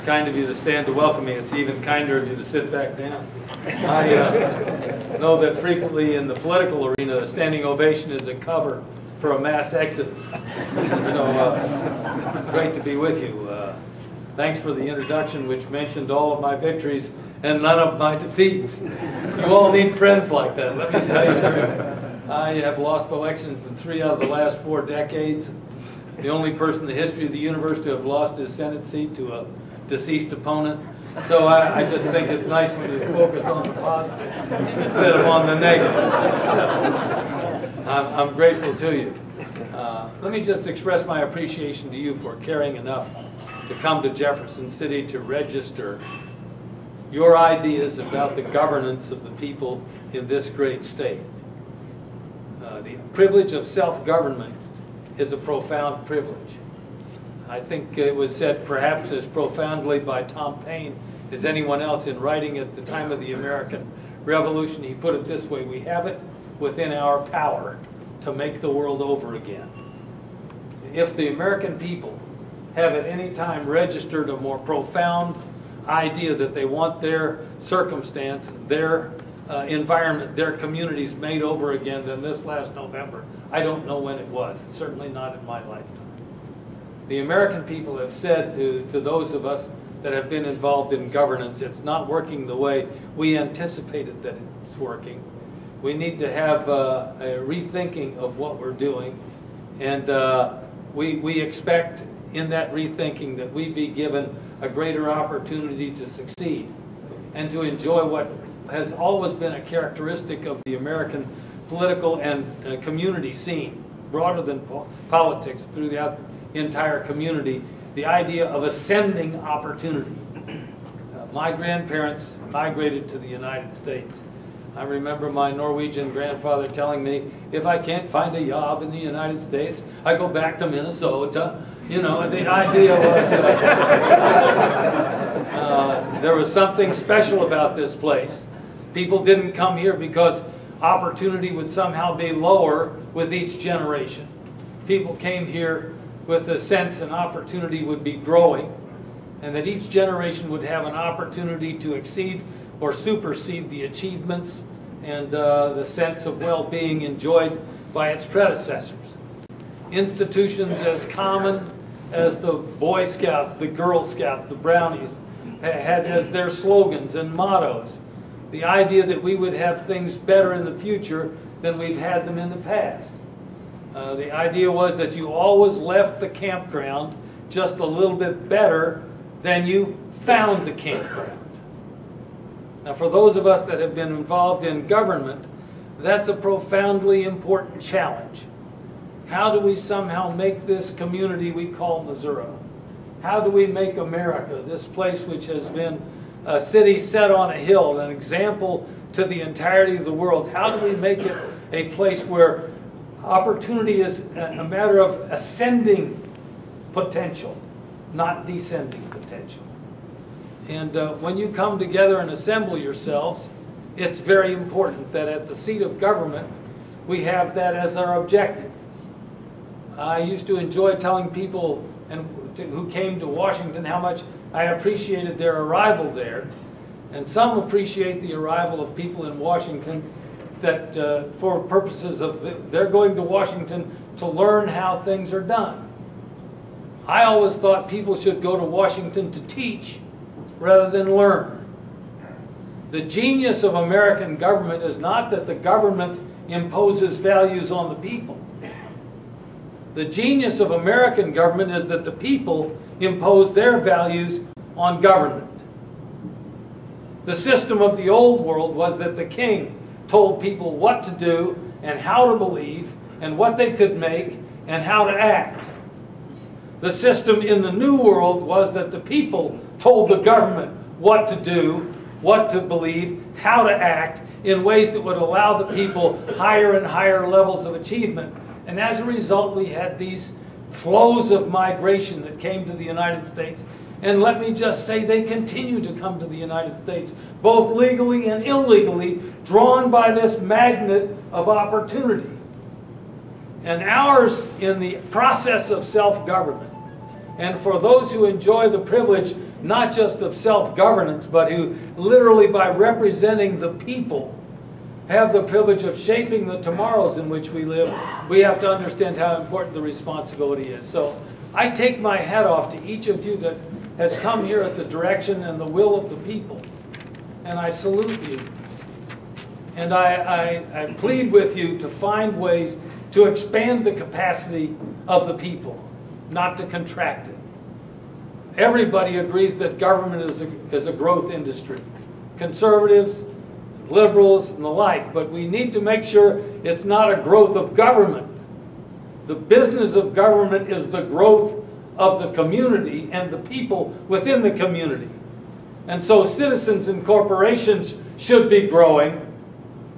kind of you to stand to welcome me. It's even kinder of you to sit back down. I know that frequently in the political arena, a standing ovation is a cover for a mass exodus. And so, great to be with you. Thanks for the introduction, which mentioned all of my victories and none of my defeats. You all need friends like that, let me tell you. I have lost elections in 3 out of the last 4 decades. The only person in the history of the universe to have lost his Senate seat to a deceased opponent. So I just think it's nice when you focus on the positive instead of on the negative. I'm grateful to you. Let me just express my appreciation to you for caring enough to come to Jefferson City to register your ideas about the governance of the people in this great state. The privilege of self-government is a profound privilege. I think it was said perhaps as profoundly by Tom Paine as anyone else in writing at the time of the American Revolution. He put it this way: we have it within our power to make the world over again. If the American people have at any time registered a more profound idea that they want their circumstance, their environment, their communities made over again than this last November, I don't know when it was. It's certainly not in my lifetime. The American people have said to those of us that have been involved in governance, it's not working the way we anticipated that it's working. We need to have a rethinking of what we're doing, and we expect in that rethinking that we be given a greater opportunity to succeed and to enjoy what has always been a characteristic of the American political and community scene, broader than politics, throughout the entire community, the idea of ascending opportunity. My grandparents migrated to the United States. I remember my Norwegian grandfather telling me, if I can't find a job in the United States, I go back to Minnesota. You know, the idea was there was something special about this place. People didn't come here because opportunity would somehow be lower with each generation. People came here with a sense an opportunity would be growing, and that each generation would have an opportunity to exceed or supersede the achievements and the sense of well-being enjoyed by its predecessors. Institutions as common as the Boy Scouts, the Girl Scouts, the Brownies had as their slogans and mottos the idea that we would have things better in the future than we've had them in the past. The idea was that you always left the campground just a little bit better than you found the campground. Now, for those of us that have been involved in government, that's a profoundly important challenge. How do we somehow make this community we call Missouri? How do we make America, this place which has been a city set on a hill, an example to the entirety of the world, how do we make it a place where opportunity is a matter of ascending potential, not descending potential? And when you come together and assemble yourselves, it's very important that at the seat of government we have that as our objective. I used to enjoy telling people who came to Washington how much I appreciated their arrival there. And some appreciate the arrival of people in Washington that for purposes of they're going to Washington to learn how things are done. I always thought people should go to Washington to teach rather than learn. The genius of American government is not that the government imposes values on the people. The genius of American government is that the people impose their values on government. The system of the old world was that the king told people what to do and how to believe and what they could make and how to act. The system in the new world was that the people told the government what to do, what to believe, how to act in ways that would allow the people higher and higher levels of achievement. And as a result, we had these flows of migration that came to the United States. And let me just say, they continue to come to the United States, both legally and illegally, drawn by this magnet of opportunity. And ours, in the process of self-government, and for those who enjoy the privilege not just of self-governance, but who literally by representing the people have the privilege of shaping the tomorrows in which we live, we have to understand how important the responsibility is. So I take my hat off to each of you that has come here at the direction and the will of the people. And I salute you. And I plead with you to find ways to expand the capacity of the people, not to contract it. Everybody agrees that government is a growth industry. Conservatives, liberals, and the like, but we need to make sure it's not a growth of government. The business of government is the growth of the community and the people within the community. And so citizens and corporations should be growing,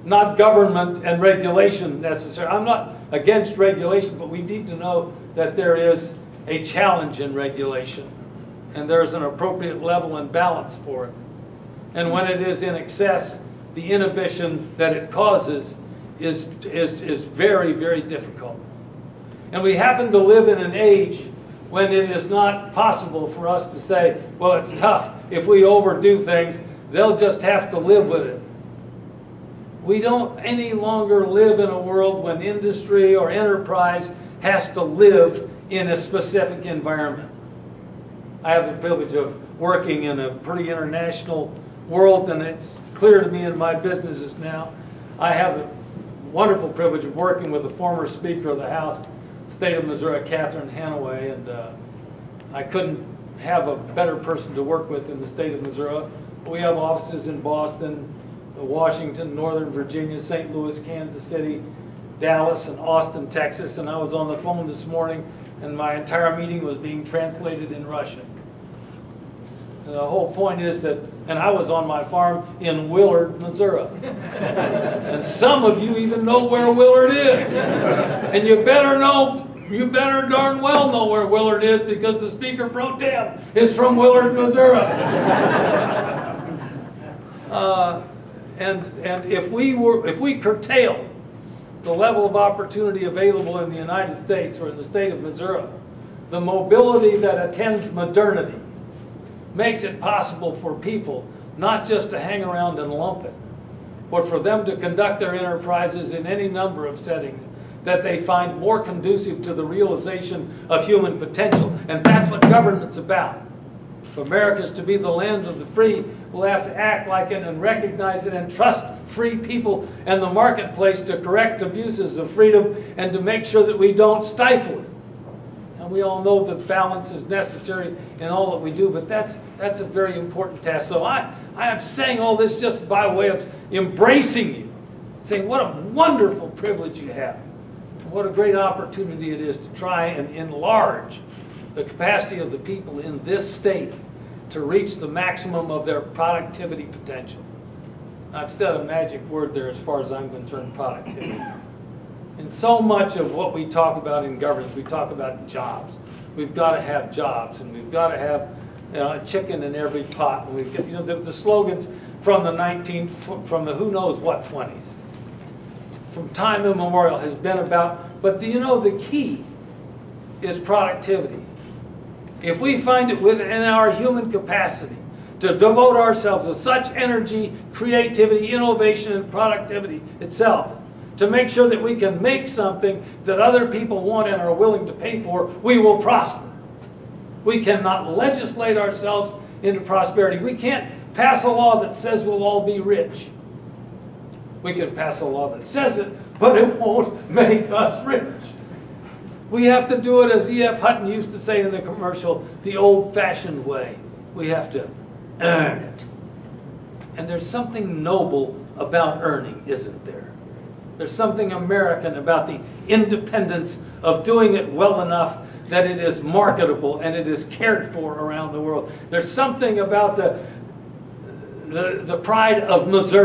not government and regulation necessarily. I'm not against regulation, but we need to know that there is a challenge in regulation, and there's an appropriate level and balance for it. And when it is in excess, the inhibition that it causes is very, very difficult. And we happen to live in an age when it is not possible for us to say, well, it's tough. If we overdo things, they'll just have to live with it. We don't any longer live in a world when industry or enterprise has to live in a specific environment. I have the privilege of working in a pretty international world, and it's clear to me in my businesses now. I have the wonderful privilege of working with the former Speaker of the House, State of Missouri, Catherine Hanaway, and I couldn't have a better person to work with in the state of Missouri. We have offices in Boston, Washington, Northern Virginia, St. Louis, Kansas City, Dallas, and Austin, Texas. And I was on the phone this morning, and my entire meeting was being translated in Russian. And the whole point is that, and I was on my farm in Willard, Missouri. And some of you even know where Willard is. And you better darn well know where Willard is, because the Speaker Pro Tem is from Willard, Missouri. And if we curtail the level of opportunity available in the United States or in the state of Missouri, the mobility that attends modernity makes it possible for people not just to hang around and lump it, but for them to conduct their enterprises in any number of settings that they find more conducive to the realization of human potential. And that's what government's about. If America is to be the land of the free, we'll have to act like it and recognize it and trust free people and the marketplace to correct abuses of freedom and to make sure that we don't stifle it. And we all know that balance is necessary in all that we do, but that's a very important task. So I am saying all this just by way of embracing you, saying what a wonderful privilege you have. What a great opportunity it is to try and enlarge the capacity of the people in this state to reach the maximum of their productivity potential. I've said a magic word there as far as I'm concerned, productivity. And so much of what we talk about in governance, we talk about jobs. We've got to have jobs, and we've got to have a chicken in every pot. And we've got, the slogans from the who knows what 20s. From time immemorial has been about, but do you know the key is productivity. If we find it within our human capacity to devote ourselves with such energy, creativity, innovation, and productivity itself, to make sure that we can make something that other people want and are willing to pay for, we will prosper. We cannot legislate ourselves into prosperity. We can't pass a law that says we'll all be rich. We can pass a law that says it, but it won't make us rich. We have to do it, as E.F. Hutton used to say in the commercial, the old-fashioned way. We have to earn it. And there's something noble about earning, isn't there? There's something American about the independence of doing it well enough that it is marketable and it is cared for around the world. There's something about the pride of Missouri.